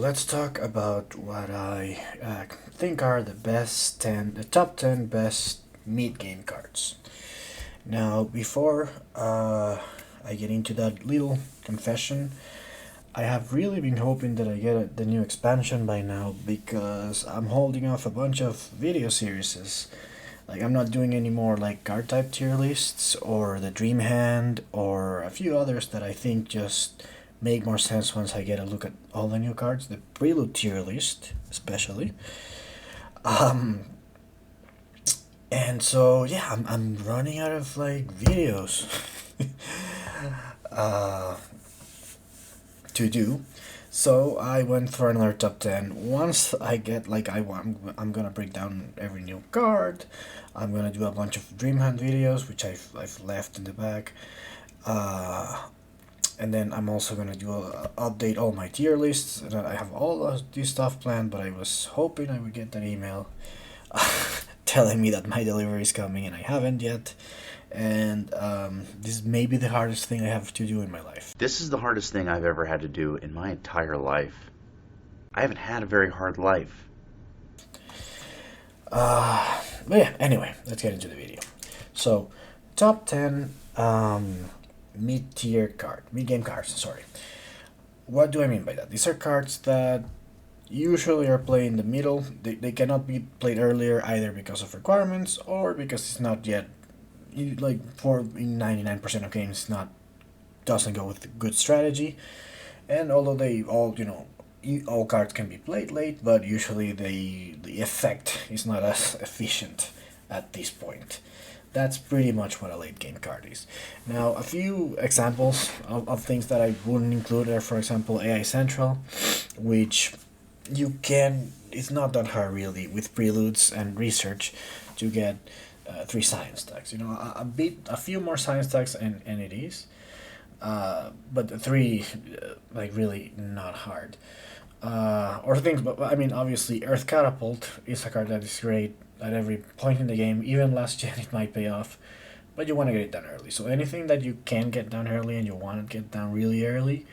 let's talk about what I think are the top 10 best mid-game cards. Now, before I get into that little confession, I have really been hoping that I get the new expansion by now because I'm holding off a bunch of video series. Like, I'm not doing any more like card type tier lists or the Dream Hand or a few others that I think just make more sense once I get a look at all the new cards. The Prelude tier list, especially. Um, and so yeah, I'm running out of like videos uh, to do. So I went for another top 10. Once I get like I'm gonna break down every new card. I'm gonna do a bunch of Dream Hunt videos, which I've left in the back. And then I'm also gonna update all my tier lists. And I have all of this stuff planned, but I was hoping I would get that email telling me that my delivery is coming, and I haven't yet. And this may be the hardest thing I have to do in my life. This is the hardest thing I've ever had to do in my entire life. I haven't had a very hard life. But yeah, anyway, let's get into the video. So, top 10 mid-game cards, sorry. What do I mean by that? These are cards that usually are played in the middle. They cannot be played earlier either because of requirements or because it's not yet, in 99% of games, it's not doesn't go with good strategy. And although they all cards can be played late, but usually the effect is not as efficient at this point. That's pretty much what a late game card is. Now, a few examples of things that I wouldn't include are, for example, AI Central, which it's not that hard really with Preludes and Research to get 3 science tags. A few more science tags and it is. But 3, really not hard. Or things, but I mean, obviously, Earth Catapult is a card that is great at every point in the game. Even last gen, it might pay off, but you want to get it done early. So anything that you can get done early and you want to get done really early,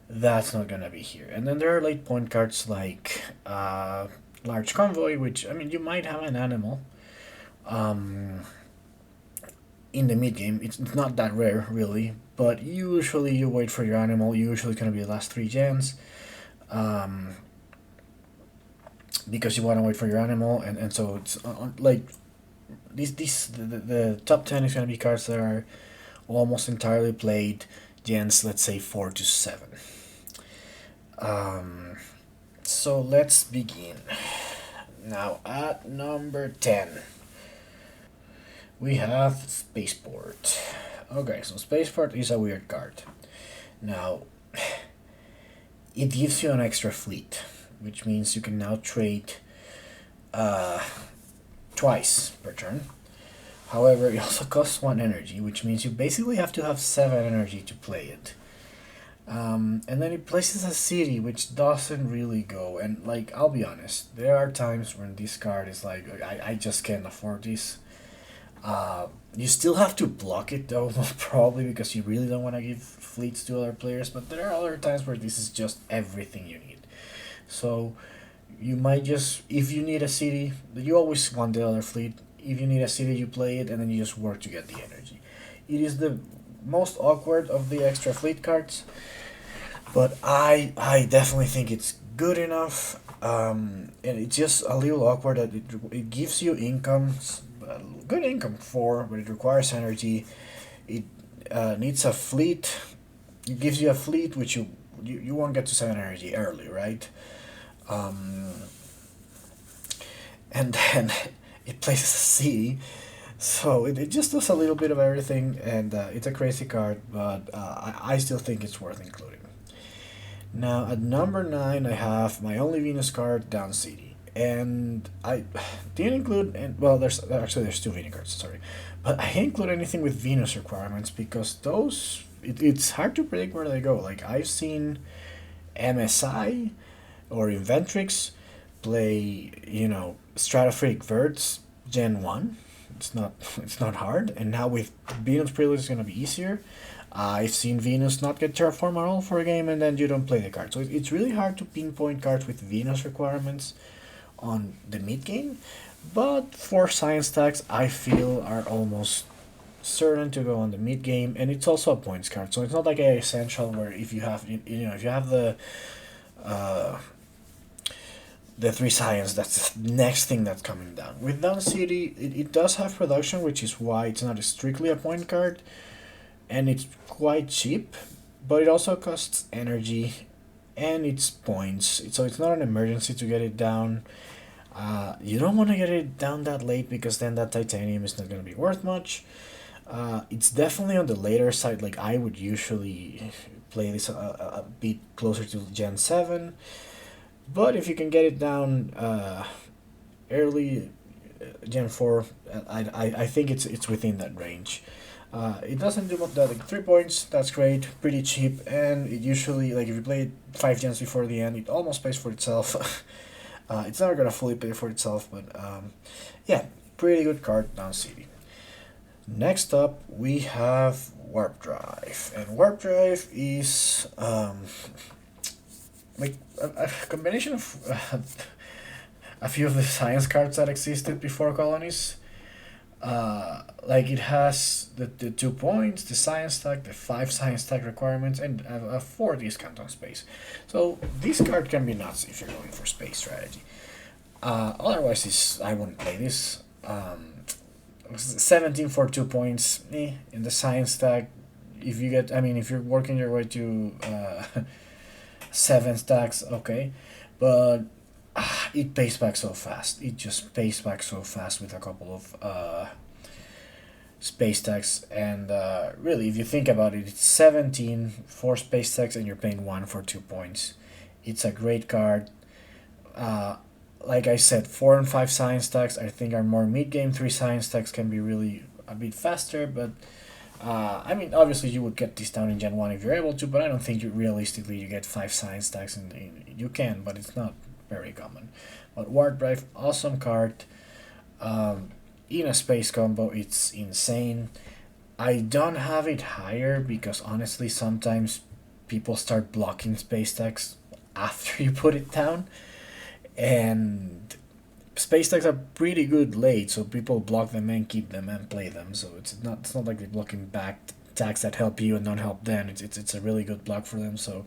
that's not gonna be here. And then there are late point cards like Large Convoy, which, I mean, you might have an animal in the mid game. It's not that rare, really, but usually you wait for your animal. Usually it's gonna be the last 3 gens. Because you want to wait for your animal, and so it's like the top 10 is going to be cards that are almost entirely played gens, let's say 4 to 7. So let's begin. Now at number 10 we have Spaceport. Okay, so Spaceport is a weird card. Now it gives you an extra fleet, which means you can now trade twice per turn. However, it also costs 1 energy, which means you basically have to have 7 energy to play it. And then it places a city, which doesn't really go. And I'll be honest, there are times when this card is like, I just can't afford this. You still have to block it though, probably because you really don't want to give fleets to other players, but there are other times where this is just everything you need. So you might just, if you need a city, you always want the other fleet. If you need a city, you play it, and then you just work to get the energy. It is the most awkward of the extra fleet cards, but I definitely think it's good enough. And it's just a little awkward that it gives you incomes, good income but it requires energy. It needs a fleet. It gives you a fleet, which you won't get to 7 energy early, right? And then it places a city, so it just does a little bit of everything, and it's a crazy card, but I still think it's worth including. Now at number 9 I have my only Venus card, Down City, and I didn't include, there's 2 Venus cards, sorry, but I didn't include anything with Venus requirements because those it's hard to predict where they go. Like, I've seen MSI or Inventrix play, Stratospheric Verts Gen 1. It's not hard, and now with Venus Prelude it's gonna be easier. I've seen Venus not get terraform at all for a game, and then you don't play the card. So it's really hard to pinpoint cards with Venus requirements on the mid game. But for science tags, I feel are almost certain to go on the mid game, and it's also a points card. So it's not like a essential where if you have if you have uh, the three science, that's the next thing that's coming down. With Down City, it does have production, which is why it's not strictly a point card, and it's quite cheap, but it also costs energy and it's points. So it's not an emergency to get it down. You don't want to get it down that late because then that titanium is not going to be worth much. It's definitely on the later side. Like I would usually play this a bit closer to Gen 7. But if you can get it down early Gen 4, I think it's within that range. It doesn't do much. Like 3 points, that's great, pretty cheap, and it usually, like if you play it 5 gens before the end, it almost pays for itself. It's never gonna fully pay for itself, but yeah, pretty good card, Down City. Next up, we have Warp Drive, and Warp Drive is like a combination of a few of the science cards that existed before colonies. Like it has the 2 points, the science tag, the 5 science tag requirements, and a 4 discount on space. So this card can be nuts if you're going for space strategy. Otherwise, I wouldn't play this. 17 for 2 points. In the science tag, if you get, I mean, if you're working your way to 7 stacks, okay, but it pays back so fast. It just pays back so fast with a couple of space tags, and really, if you think about it, it's 17 for space tags, and you're paying 1 for 2 points. It's a great card. Like I said, 4 and 5 science tags I think are more mid game. 3 science tags can be really a bit faster, but I mean, obviously you would get this down in Gen 1 if you're able to, but I don't think realistically you get 5 science tags, and you can, but it's not very common. But Warp Drive, awesome card. In a space combo, it's insane. I don't have it higher because honestly, sometimes people start blocking space tags after you put it down, and space tags are pretty good late, so people block them and keep them and play them. So it's not like they're blocking back tags that help you and don't help them. It's a really good block for them. So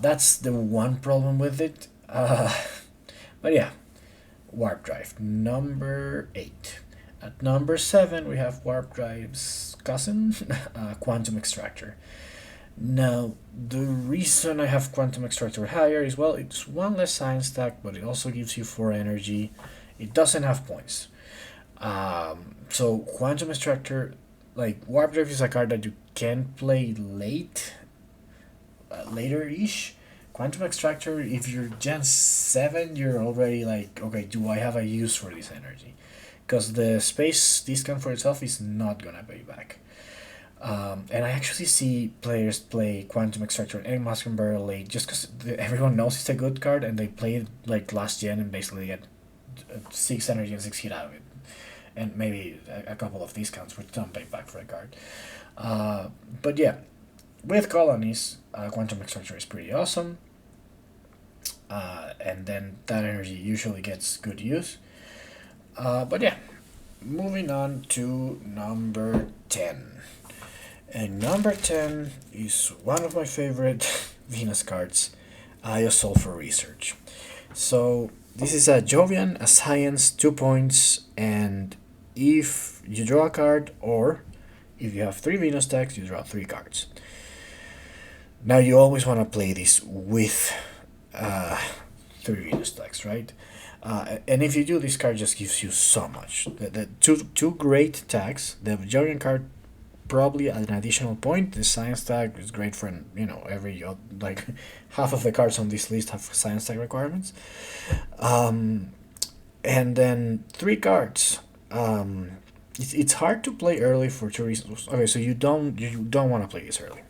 that's the one problem with it. But yeah, Warp Drive number 8. At number 7, we have Warp Drive's cousin, Quantum Extractor. Now, the reason I have Quantum Extractor higher is, well, it's 1 less science stack, but it also gives you 4 energy. It doesn't have points. So Quantum Extractor, like Warp Drive is a card that you can play later-ish. Quantum Extractor, if you're Gen 7, you're already like, okay, do I have a use for this energy? Because the space discount for itself is not gonna pay back. And I actually see players play Quantum Extractor and Mask and Barrel late just because everyone knows it's a good card, and they play it like last gen and basically get 6 energy and 6 hit out of it. And maybe a couple of discounts which don't pay back for a card. But yeah, with colonies, Quantum Extractor is pretty awesome. And then that energy usually gets good use. But yeah, moving on to number 10. And number 10 is one of my favorite Venus cards, Sulphur Research. So this is a Jovian, a science, 2 points, and if you draw a card, or if you have 3 Venus stacks, you draw 3 cards. Now you always want to play this with 3 Venus stacks, right? And if you do, this card just gives you so much. The two great tags. The Jovian card probably an additional point. The science tag is great for every like half of the cards on this list have science tag requirements. And then 3 cards. It's hard to play early for 2 reasons. Okay, so you don't want to play this early.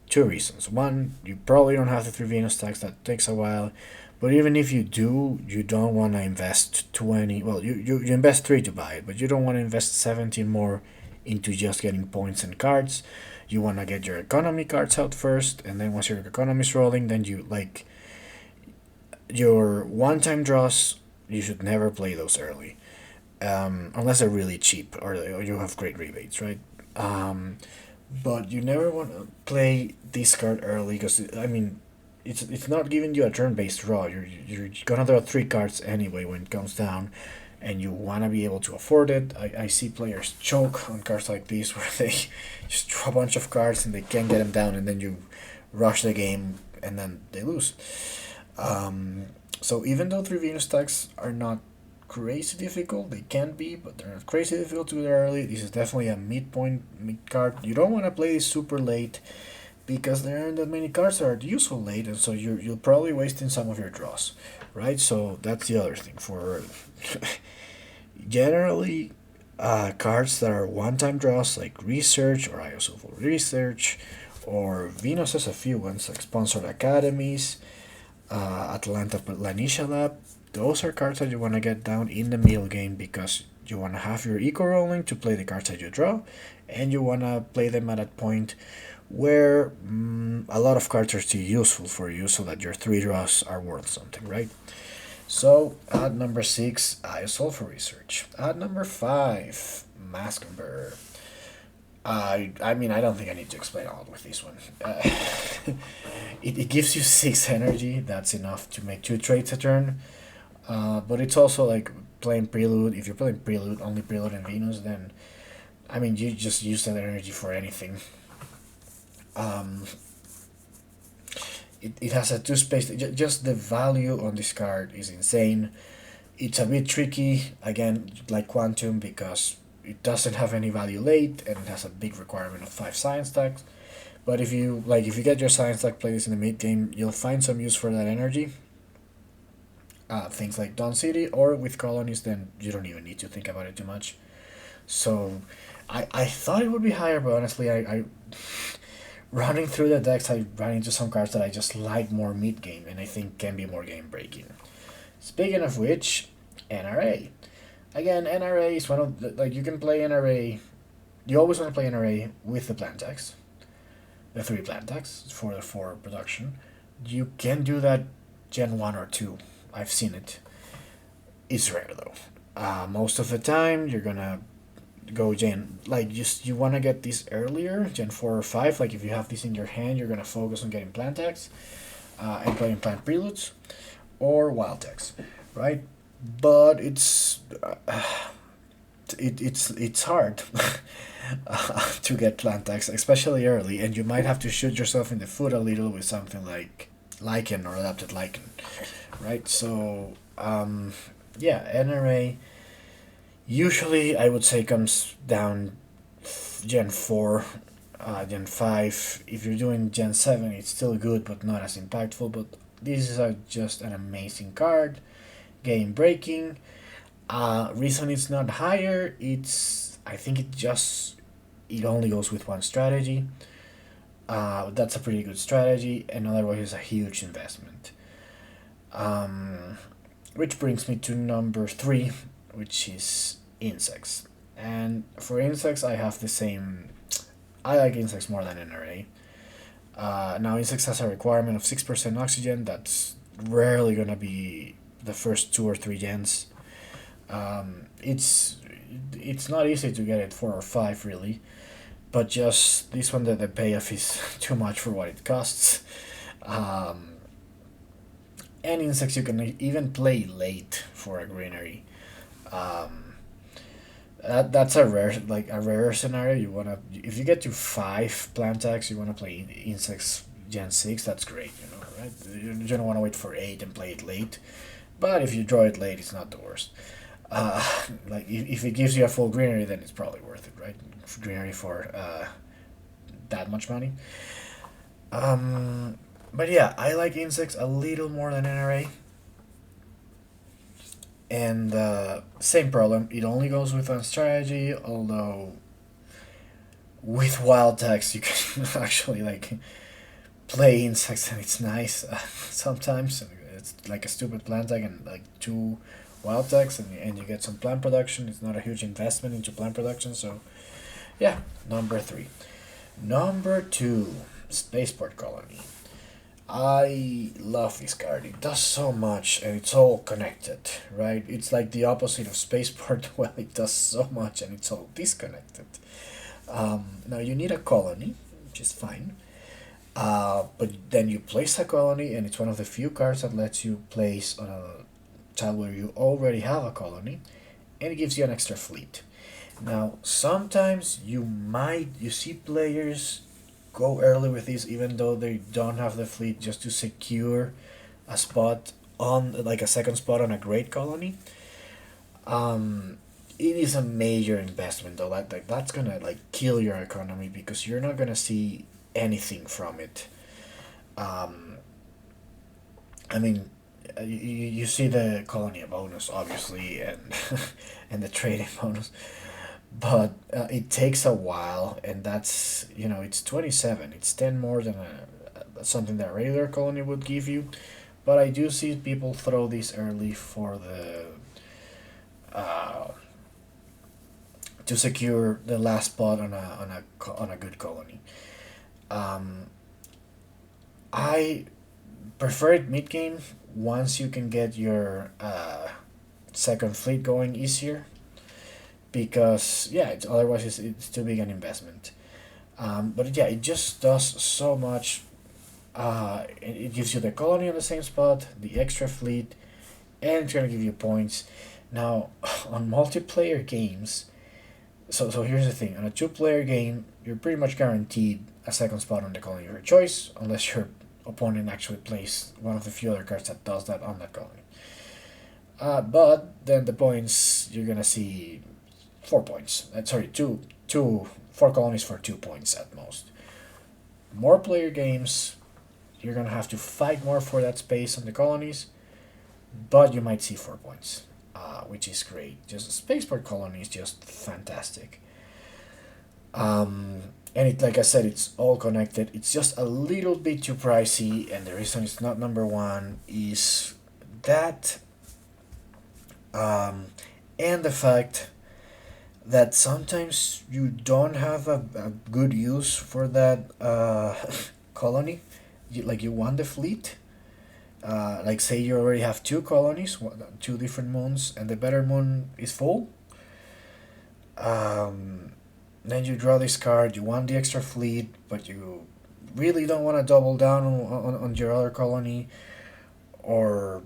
2 reasons. One, you probably don't have the 3 Venus tags. That takes a while. But even if you do, you don't want to invest 20. Well, you invest 3 to buy it, but you don't want to invest 17 more into just getting points and cards. you want to get your economy cards out first, and then once your economy's rolling, then you like your one-time draws. You should never play those early, unless they're really cheap or you have great rebates, right? Um, but you never want to play this card early because I mean, it's not giving you a turn-based draw. You're gonna draw three cards anyway when it comes down, and you want to be able to afford it. I see players choke on cards like these where they just draw a bunch of cards and they can't get them down, and then you rush the game and then they lose. Um, so even though three Venus stacks are not crazy difficult, they can be, but they're not crazy difficult to do early. This is definitely a midpoint mid card. You don't want to play this super late because there aren't that many cards that are useful late, and so you're probably wasting some of your draws, right? So that's the other thing. For generally, cards that are one-time draws like Research or Sulphur Research, or Venus has a few ones like Sponsored Academies, Atlanta Planitia Lab. Those are cards that you want to get down in the middle game because you want to have your eco rolling to play the cards that you draw, and you want to play them at a point where a lot of cards are still useful for you so that your three draws are worth something, right? So at number 6, Sulphur Research. At number 5, Maskenberg. I mean, I don't think I need to explain a lot with this one. It gives you 6 energy. That's enough to make 2 trades a turn. But it's also like playing Prelude. If you're playing Prelude, only Prelude and Venus, then I mean, you just use that energy for anything. Um, it has a 2 space. Just the value on this card is insane. It's a bit tricky, again, like Quantum, because it doesn't have any value late and it has a big requirement of 5 science stacks. But if you get your science stack plays in the mid game, you'll find some use for that energy. Things like Dawn City or with colonies, then you don't even need to think about it too much. So I thought it would be higher, but honestly, I running through the decks, I ran into some cards that I just like more mid game and I think can be more game breaking. Speaking of which, NRA. Again, NRA is one of the, like, you can play NRA. You always want to play NRA with the plant tax, the 3 plant tax for the 4 production. You can do that Gen 1 or 2. I've seen it. It's rare though. Most of the time, you're gonna go Gen, like, just you want to get this earlier, Gen 4 or 5. Like, if you have this in your hand, you're gonna focus on getting plant tax and playing plant preludes or wild tax, right? But it's hard to get plant tax, especially early, and you might have to shoot yourself in the foot a little with something like Lichen or Adapted Lichen, right? So yeah, NRA usually I would say comes down Gen 4, Gen 5. If you're doing Gen 7, it's still good but not as impactful. But this is just an amazing card, game breaking. Reason it's not higher, it's I think it only goes with one strategy. That's a pretty good strategy, and otherwise it's a huge investment. Which brings me to number 3, which is insects. And for insects, I have the same. I like insects more than NRA. Now, insects has a requirement of 6% oxygen. That's rarely gonna be the first 2 or 3 gens. It's not easy to get it 4 or 5 really, but just this one that the payoff is too much for what it costs. And insects you can even play late for a greenery. That's a rare scenario. You wanna if you get to 5 plant tags, you wanna play insects Gen 6. That's great, right? You don't wanna wait for 8 and play it late. But if you draw it late, it's not the worst. Like if it gives you a full greenery, then it's probably worth it, right? Greenery for that much money. But yeah, I like insects a little more than NRA. And same problem. It only goes with one strategy, although with wild text you can actually like play insects and it's nice sometimes. It's like a stupid plant tag and like 2 wild tags and you get some plant production. It's not a huge investment into plant production, so yeah, number 3. Number two, Spaceport Colony. I love this card. It does so much and it's all connected, right? It's like the opposite of Spaceport. Well, it does so much and it's all disconnected. Now, you need a colony, which is fine. But then you place a colony, and it's one of the few cards that lets you place on a tile where you already have a colony, and it gives you an extra fleet. Now, sometimes you see players go early with this, even though they don't have the fleet, just to secure a spot on like a second spot on a great colony. It is a major investment though. That's gonna like kill your economy because you're not gonna see anything from it. Um, I mean, you see the colony bonus obviously and and the trading bonus, but it takes a while, and that's it's 27. It's 10 more than something that a regular colony would give you. But I do see people throw this early for the uh, to secure the last spot on a good colony. Um, I prefer it mid game once you can get your second fleet going easier because yeah, otherwise it's too big an investment. But yeah, it just does so much. It gives you the colony on the same spot, the extra fleet, and it's gonna give you points. Now, on multiplayer games, so here's the thing: on a two-player game, you're pretty much guaranteed a second spot on the colony of your choice, unless your opponent actually plays one of the few other cards that does that on that colony. But then the points you're gonna see 4 points. Sorry, four colonies for 2 points at most. More player games, you're gonna have to fight more for that space on the colonies, but you might see 4 points, which is great. Just Spaceport Colony is just fantastic. And it, like I said, it's all connected. It's just a little bit too pricey, and the reason it's not number one is that, um, and the fact that sometimes you don't have a good use for that colony. You want the fleet. Like say you already have two colonies, two different moons, and the better moon is full. Um, then you draw this card. You want the extra fleet, but you really don't want to double down on your other colony, or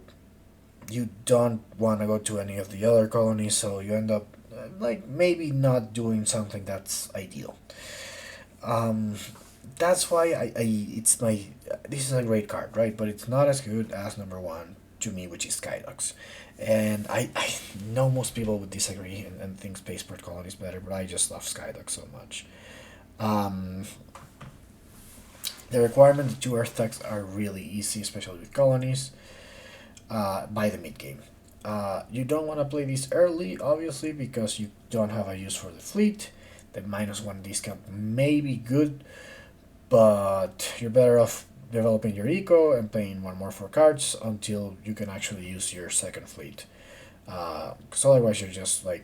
you don't want to go to any of the other colonies, so you end up like maybe not doing something that's ideal. Um, that's why it's my this is a great card, right? But it's not as good as number one to me, which is Skydogs. And I know most people would disagree and think Spaceport Colony is better, but I just love Skydogs so much. Um, the requirement, the two Earth tags are really easy, especially with colonies, by the mid game. You don't want to play this early, obviously, because you don't have a use for the fleet. The -1 discount may be good, but you're better off developing your eco and paying one more for cards until you can actually use your second fleet. Because otherwise, you're just like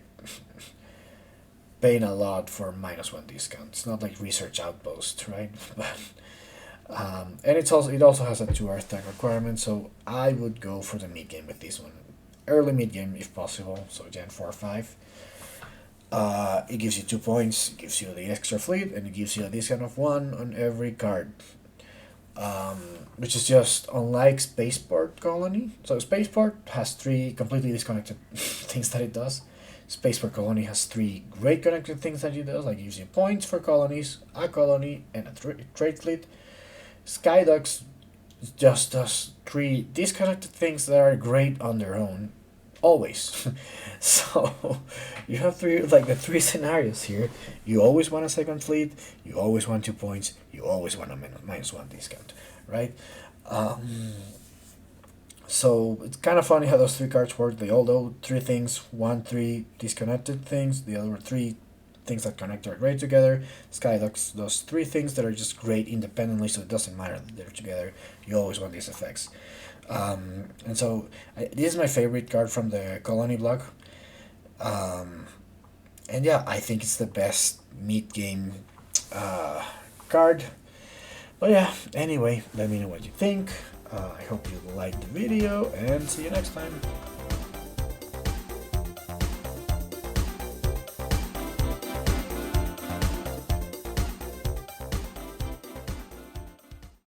paying a lot for -1 discount. It's not like Research Outpost, right? But and it also has a two Earth tag requirement, so I would go for the mid game with this one, early mid game if possible. So Gen 4 or 5. It gives you 2 points, it gives you the extra fleet, and it gives you a discount of one on every card. Which is just unlike Spaceport Colony. So Spaceport has three completely disconnected things that it does. Spaceport Colony has three great connected things that it does, like it gives you points for colonies, a colony, and a trade fleet. Skydogs just does three disconnected things that are great on their own, always. So you have the three scenarios here. You always want a second fleet. You always want 2 points. You always want a -1 discount, right? So it's kind of funny how those three cards work. They all do three things. One, three disconnected things. The other three things that connect are great together. Skydogs does three things that are just great independently, so it doesn't matter that they're together. You always want these effects. And so this is my favorite card from the Colony block. And yeah, I think it's the best mid game card. But yeah, anyway, let me know what you think. I hope you liked the video, and see you next time.